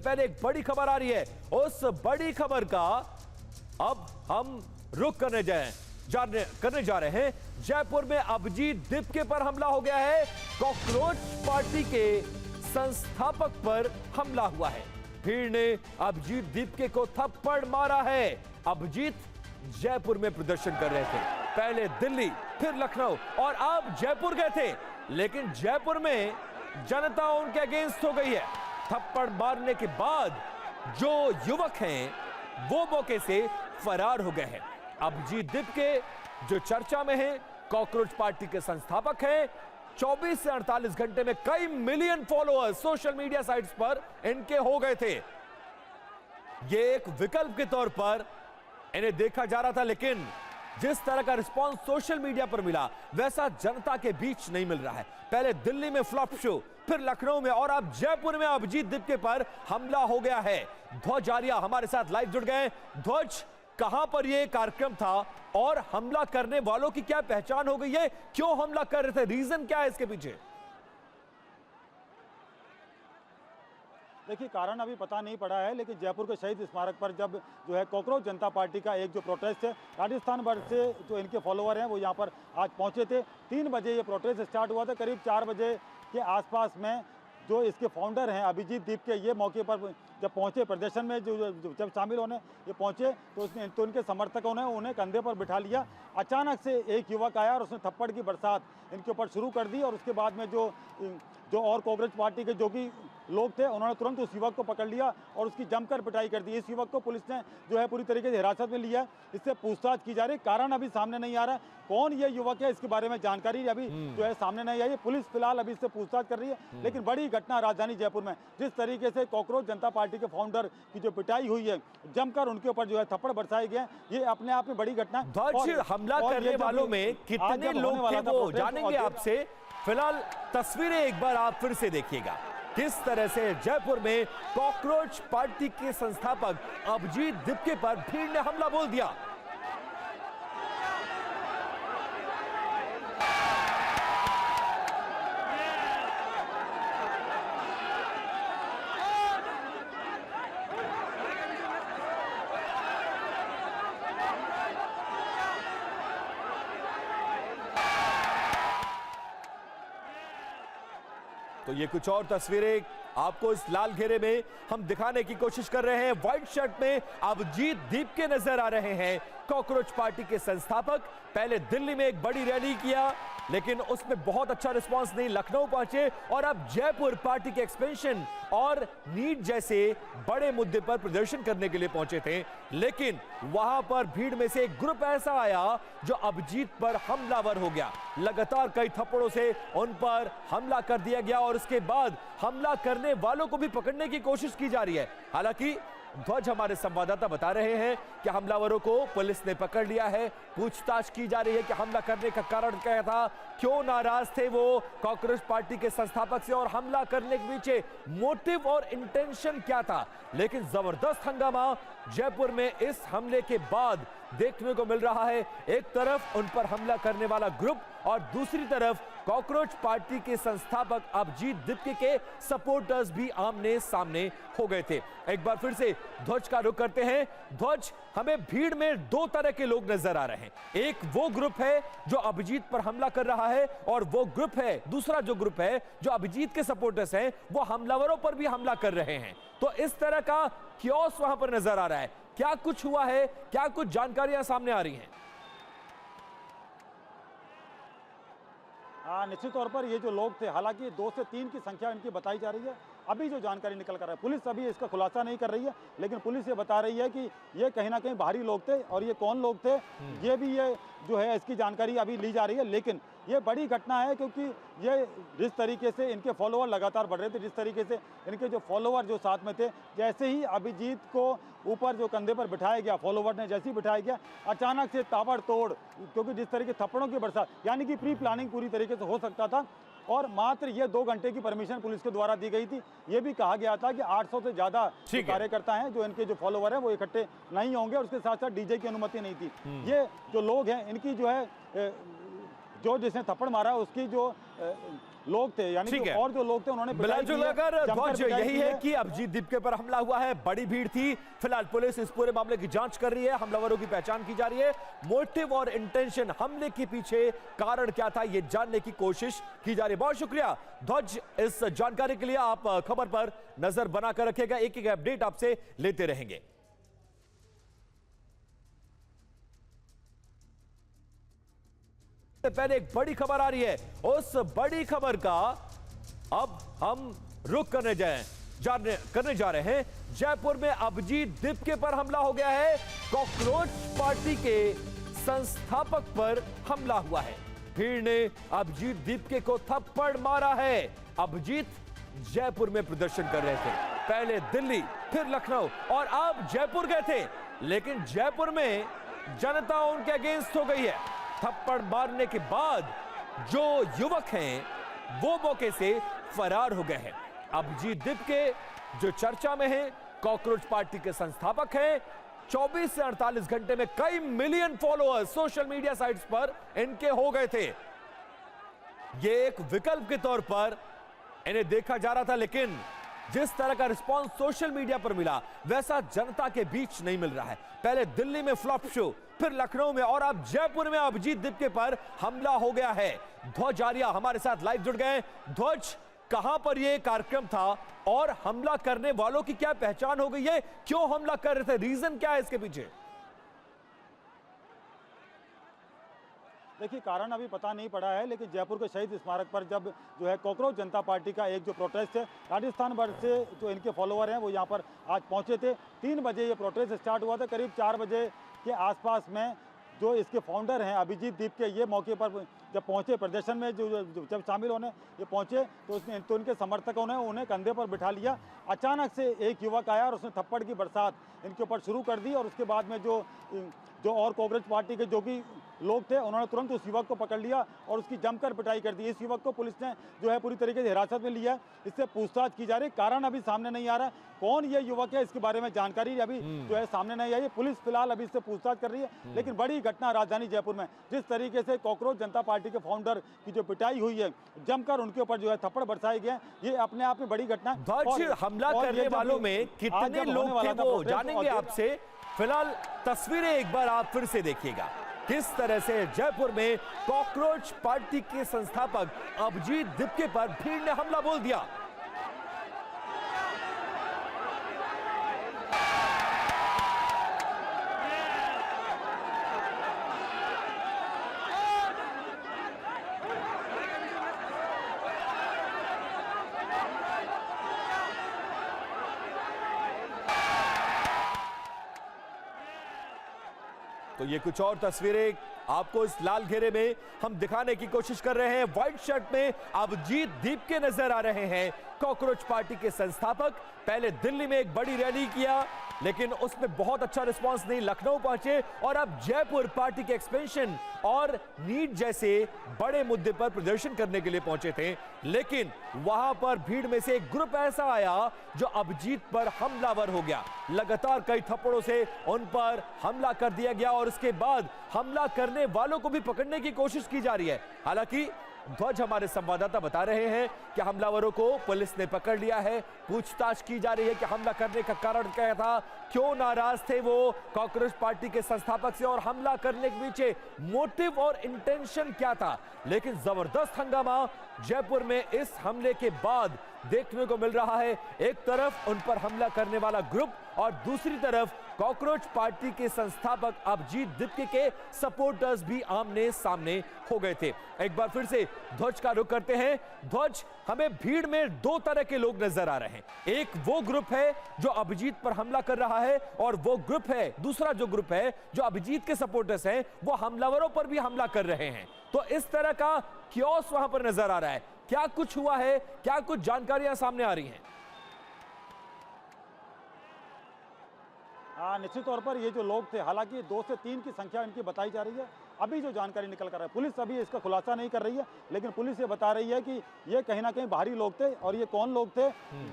पहले एक बड़ी खबर आ रही है। उस बड़ी खबर का अब हम रुख करने जा रहे हैं। जयपुर में अभिजीत दीपके पर हमला हो गया है। कॉकरोच पार्टी के संस्थापक पर हमला हुआ है। भीड़ ने अभिजीत दीपके को थप्पड़ मारा है। अभिजीत जयपुर में प्रदर्शन कर रहे थे, पहले दिल्ली फिर लखनऊ और अब जयपुर गए थे, लेकिन जयपुर में जनता उनके अगेंस्ट हो गई है। थप्पड़ मारने के बाद जो युवक हैं वो मौके से फरार हो गए हैं। अभिजीत दीपके जो चर्चा में हैं, कॉकरोच पार्टी के संस्थापक हैं। 24 से 48 घंटे में कई million followers social media sites पर इनके हो गए थे। ये एक विकल्प के तौर पर इन्हें देखा जा रहा था, लेकिन जिस तरह का रिस्पांस सोशल मीडिया पर मिला वैसा जनता के बीच नहीं मिल रहा है। पहले दिल्ली में फ्लॉप शो, फिर लखनऊ में और अब जयपुर में अभिजीत दीपके पर हमला हो गया है। ध्वज आर्या हमारे साथ लाइव जुड़ गए। ध्वज, कहां पर यह कार्यक्रम था और हमला करने वालों की क्या पहचान हो गई है? क्यों हमला कर रहे थे? रीजन क्या है इसके पीछे? देखिए, कारण अभी पता नहीं पड़ा है, लेकिन जयपुर के शहीद स्मारक पर जब जो है कॉकरोच जनता पार्टी का एक जो प्रोटेस्ट है, राजस्थान भर से जो इनके फॉलोअर हैं वो यहाँ पर आज पहुँचे थे। 3 बजे ये प्रोटेस्ट स्टार्ट हुआ था। करीब 4 बजे के आसपास में जो इसके फाउंडर हैं अभिजीत दीपके, ये मौके पर जब पहुंचे प्रदर्शन में, जब शामिल होने ये पहुंचे तो इनके समर्थकों ने उन्हें कंधे पर बिठा लिया। अचानक से एक युवक आया और उसने थप्पड़ की बरसात इनके ऊपर शुरू कर दी और उसके बाद में जो और कांग्रेस पार्टी के जो कि लोग थे उन्होंने तुरंत उस युवक को पकड़ लिया और उसकी जमकर पिटाई कर दी। इस युवक को पुलिस ने जो है पूरी तरीके से हिरासत में लिया। इससे पूछताछ की जा रही है। कारण अभी सामने नहीं आ रहा है, कौन ये युवक है इसके बारे में जानकारी अभी जो है सामने नहीं आई है। पुलिस फिलहाल अभी इससे पूछताछ कर रही है। लेकिन बड़ी घटना राजधानी जयपुर में, जिस तरीके से कॉकरोच जनता पार्टी के फाउंडर की जो पिटाई हुई है, जमकर उनके ऊपर जो है थप्पड़ बरसाए गए, ये अपने आप में बड़ी घटना। हमला करने वालों में कितने लोग थे वो जानेंगे आपसे। फिलहाल तस्वीरें एक बार आप फिर से देखिएगा, किस तरह से जयपुर में कॉकरोच पार्टी के संस्थापक अभिजीत दीपके पर भीड़ ने हमला बोल दिया। तो ये कुछ और तस्वीरें आपको इस लाल घेरे में हम दिखाने की कोशिश कर रहे हैं। व्हाइट शर्ट में अभिजीत दीपके नजर आ रहे हैं, कॉकरोच पार्टी के संस्थापक। पहले दिल्ली में एक बड़ी रैली किया, लेकिन उसमें बहुत अच्छा रिस्पांस नहीं। लखनऊ पहुंचे और अब जयपुर पार्टी के एक्सपेंशन और नीट जैसे बड़े मुद्दे पर प्रदर्शन करने के लिए पहुंचे थे, लेकिन वहां पर भीड़ में से एक ग्रुप ऐसा आया जो अभिजीत पर हमलावर हो गया। लगातार कई थप्पड़ों से उन पर हमला कर दिया गया और उसके बाद हमला करने वालों को भी पकड़ने की कोशिश की जा रही है। हालांकि ध्वज हमारे संवाददाता बता रहे हैं कि हमलावरों को पुलिस ने पकड़ लिया है। पूछताछ की जा रही है कि हमला करने का कारण क्या था, क्यों नाराज थे वो कॉकरोच पार्टी के संस्थापक से और हमला करने के पीछे मोटिव और इंटेंशन क्या था। लेकिन जबरदस्त हंगामा जयपुर में इस हमले के बाद देखने को मिल रहा है। एक तरफ उन पर हमला करने वाला ग्रुप और दूसरी तरफ कॉकरोच पार्टी के संस्थापक अभिजीत दीपके के सपोर्टर्स भी आमने सामने हो गए थे। एक बार फिर से ध्वज का रुख करते हैं। ध्वज, हमें भीड़ में 2 तरह के लोग नजर आ रहे हैं। एक वो ग्रुप है जो अभिजीत पर हमला कर रहा है और वो ग्रुप है, दूसरा जो ग्रुप है जो अभिजीत के सपोर्टर्स हैं, वो हमलावरों पर भी हमला कर रहे हैं। तो इस तरह का क्योस वहां पर नजर आ रहा है। क्या कुछ हुआ है, क्या कुछ जानकारियां सामने आ रही हैं? निश्चित तौर पर ये जो लोग थे, हालांकि 2 से 3 की संख्या इनकी बताई जा रही है। अभी जो जानकारी निकल कर रहा है, पुलिस अभी इसका खुलासा नहीं कर रही है, लेकिन पुलिस ये बता रही है कि ये कहीं ना कहीं बाहरी लोग थे और ये कौन लोग थे ये भी ये जो है इसकी जानकारी अभी ली जा रही है। लेकिन ये बड़ी घटना है क्योंकि ये जिस तरीके से इनके फॉलोअर लगातार बढ़ रहे थे, जिस तरीके से इनके जो फॉलोअर जो साथ में थे, जैसे ही अभिजीत को ऊपर जो कंधे पर बिठाया गया, फॉलोअर ने जैसे ही बिठाया गया, अचानक से ताबड़तोड़, क्योंकि जिस तरीके थप्पड़ों की बरसात, यानी कि प्री प्लानिंग पूरी तरीके से हो सकता था। और मात्र ये 2 घंटे की परमिशन पुलिस के द्वारा दी गई थी। ये भी कहा गया था कि 800 से ज़्यादा कार्यकर्ता हैं जो इनके जो फॉलोअर हैं वो इकट्ठे नहीं होंगे और उसके साथ साथ डीजे की अनुमति नहीं थी। ये जो लोग हैं इनकी जो है जो जिसने थप्पड़ मारा उसकी जो लोग थे, यानी ठीक कि है। और जो लोग थे उन्होंने ध्वज यही है कि अभिजीत दीपके पर हमला हुआ है, बड़ी भीड़ थी। फिलहाल पुलिस इस पूरे मामले की जांच कर रही है, हमलावरों की पहचान की जा रही है, मोटिव और इंटेंशन, हमले के पीछे कारण क्या था ये जानने की कोशिश की जा रही है। बहुत शुक्रिया ध्वज इस जानकारी के लिए। आप खबर पर नजर बनाकर रखिएगा, एक एक अपडेट आपसे लेते रहेंगे। पहले एक बड़ी खबर आ रही है, उस बड़ी खबर का अब हम रुख करने जा रहे हैं। जयपुर में अभिजीत दीपके पर हमला हो गया है, कॉकरोच पार्टी के संस्थापक पर हमला हुआ है। भीड़ ने अभिजीत दीपके को थप्पड़ मारा है। अभिजीत जयपुर में प्रदर्शन कर रहे थे, पहले दिल्ली फिर लखनऊ और अब जयपुर गए थे, लेकिन जयपुर में जनता उनके अगेंस्ट हो गई है। थप्पड़ मारने के बाद जो युवक हैं वो मौके से फरार हो गए हैं। अभिजीत दीपके जो चर्चा में हैं, कॉकरोच पार्टी के संस्थापक हैं, 24 से 48 घंटे में कई million followers social media sites पर इनके हो गए थे। ये एक विकल्प के तौर पर इन्हें देखा जा रहा था, लेकिन जिस तरह का रिस्पांस सोशल मीडिया पर मिला वैसा जनता के बीच नहीं मिल रहा है। पहले दिल्ली में फ्लॉप शो, फिर लखनऊ में और अब जयपुर में अभिजीत दीपके पर हमला हो गया है। ध्वज आर्या हमारे साथ लाइव जुड़ गए। ध्वज, कहां पर यह कार्यक्रम था और हमला करने वालों की क्या पहचान हो गई है? क्यों हमला कर रहे थे? रीजन क्या है इसके पीछे? देखिए, कारण अभी पता नहीं पड़ा है, लेकिन जयपुर के शहीद स्मारक पर जब जो है कॉकरोच जनता पार्टी का एक जो प्रोटेस्ट है, राजस्थान भर से जो इनके फॉलोअर हैं वो यहाँ पर आज पहुँचे थे। 3 बजे ये प्रोटेस्ट स्टार्ट हुआ था। करीब 4 बजे के आसपास में जो इसके फाउंडर हैं अभिजीत दीपके, ये मौके पर जब पहुंचे प्रदर्शन में, जब शामिल होने ये पहुंचे तो इनके समर्थकों ने उन्हें कंधे पर बिठा लिया। अचानक से एक युवक आया और उसने थप्पड़ की बरसात इनके ऊपर शुरू कर दी और उसके बाद में जो और कांग्रेस पार्टी के जो भी लोग थे उन्होंने तुरंत उस युवक को पकड़ लिया और उसकी जमकर पिटाई कर दी। इस युवक को पुलिस ने जो है पूरी तरीके से हिरासत में लिया, इससे पूछताछ की जा रही है। कारण अभी सामने नहीं आ रहा है, कौन ये युवक है इसके बारे में जानकारी अभी जो है सामने नहीं आई है। पुलिस फिलहाल अभी इससे पूछताछ कर रही है, लेकिन बड़ी घटना राजधानी जयपुर में जिस तरीके से कॉकरोच जनता पार्टी के फाउंडर की जो पिटाई हुई है, जमकर उनके ऊपर जो है थप्पड़ बरसाए गए, ये अपने आप में बड़ी घटना। हमला करने वालों में कितने लोग थे वो जानेंगे आपसे। फिलहाल तस्वीरें एक बार आप फिर से देखिएगा, किस तरह से जयपुर में कॉकरोच पार्टी के संस्थापक अभिजीत दीपके पर भीड़ ने हमला बोल दिया। तो ये कुछ और तस्वीरें आपको इस लाल घेरे में हम दिखाने की कोशिश कर रहे हैं। व्हाइट शर्ट में अभिजीत दीपके नजर आ रहे हैं, कॉकरोच पार्टी के संस्थापक। पहले दिल्ली में एक बड़ी रैली किया, लेकिन उसमें बहुत अच्छा रिस्पांस नहीं, लखनऊ पहुंचे और अब जयपुर पार्टी के एक्सपेंशन और नीट जैसे बड़े मुद्दे पर प्रदर्शन करने के लिए पहुंचे थे। लेकिन वहां पर भीड़ में से एक ग्रुप ऐसा आया जो अभिजीत पर हमलावर हो गया। लगातार कई थप्पड़ों से उन पर हमला कर दिया गया और उसके बाद हमला करने वालों को भी पकड़ने की कोशिश की जा रही है। हालांकि ध्वज हमारे संवाददाता बता रहे हैं कि हमलावरों को पुलिस ने पकड़ लिया है, पूछताछ की जा रही है कि हमला करने का कारण क्या था, क्यों नाराज थे वो कॉकरोच पार्टी के संस्थापक से और हमला करने के पीछे मोटिव और इंटेंशन क्या था। लेकिन जबरदस्त हंगामा जयपुर में इस हमले के बाद देखने को मिल रहा है। एक तरफ उन पर हमला करने वाला ग्रुप और दूसरी तरफ कॉकरोच पार्टी के संस्थापक अभिजीत दीपके के सपोर्टर्स भी आमने सामने हो गए थे। एक बार फिर से ध्वज का रुख करते हैं। ध्वज, हमें भीड़ में 2 तरह के लोग नजर आ रहे हैं। एक वो ग्रुप है जो अभिजीत पर हमला कर रहा है और वो ग्रुप है, दूसरा जो ग्रुप है जो अभिजीत के सपोर्टर्स हैं, वो हमलावरों पर भी हमला कर रहे हैं। तो इस तरह का क्योस वहां पर नजर आ रहा है। क्या कुछ हुआ है, क्या कुछ जानकारियां सामने आ रही हैं? निश्चित तौर पर ये जो लोग थे, हालांकि 2 से 3 की संख्या इनकी बताई जा रही है, अभी जो जानकारी निकल कर रहा है, पुलिस अभी इसका खुलासा नहीं कर रही है, लेकिन पुलिस ये बता रही है कि ये कहीं ना कहीं बाहरी लोग थे और ये कौन लोग थे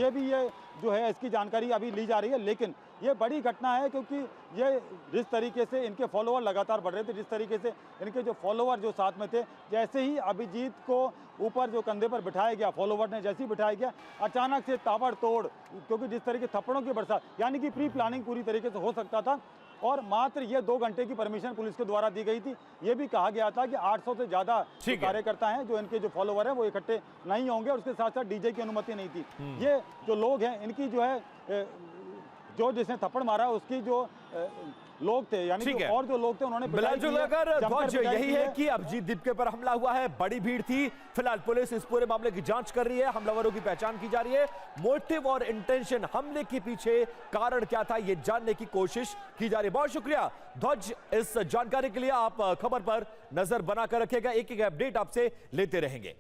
ये भी ये जो है इसकी जानकारी अभी ली जा रही है। लेकिन ये बड़ी घटना है क्योंकि ये जिस तरीके से इनके फॉलोअर लगातार बढ़ रहे थे, जिस तरीके से इनके जो फॉलोअर जो साथ में थे, जैसे ही अभिजीत को ऊपर जो कंधे पर बिठाया गया, फॉलोअर ने जैसे ही बिठाया गया, अचानक से ताबड़तोड़, क्योंकि जिस तरीके थप्पड़ों की बरसात, यानी कि प्री प्लानिंग पूरी तरीके से हो सकता था। और मात्र ये 2 घंटे की परमिशन पुलिस के द्वारा दी गई थी। ये भी कहा गया था कि 800 से ज्यादा कार्यकर्ता हैं जो इनके जो फॉलोअर हैं वो इकट्ठे नहीं होंगे, और उसके साथ साथ डीजे की अनुमति नहीं थी। ये जो लोग हैं इनकी जो है जो जिसने थप्पड़ मारा उसकी जो लोग थे, यानी कि और जो लोग थे उन्होंने ध्वज यही है कि अभिजीत दीपके पर हमला हुआ है, बड़ी भीड़ थी। फिलहाल पुलिस इस पूरे मामले की जांच कर रही है, हमलावरों की पहचान की जा रही है, मोटिव और इंटेंशन, हमले के पीछे कारण क्या था ये जानने की कोशिश की जा रही है। बहुत शुक्रिया ध्वज इस जानकारी के लिए। आप खबर पर नजर बनाकर रखिएगा, एक एक अपडेट आपसे लेते रहेंगे।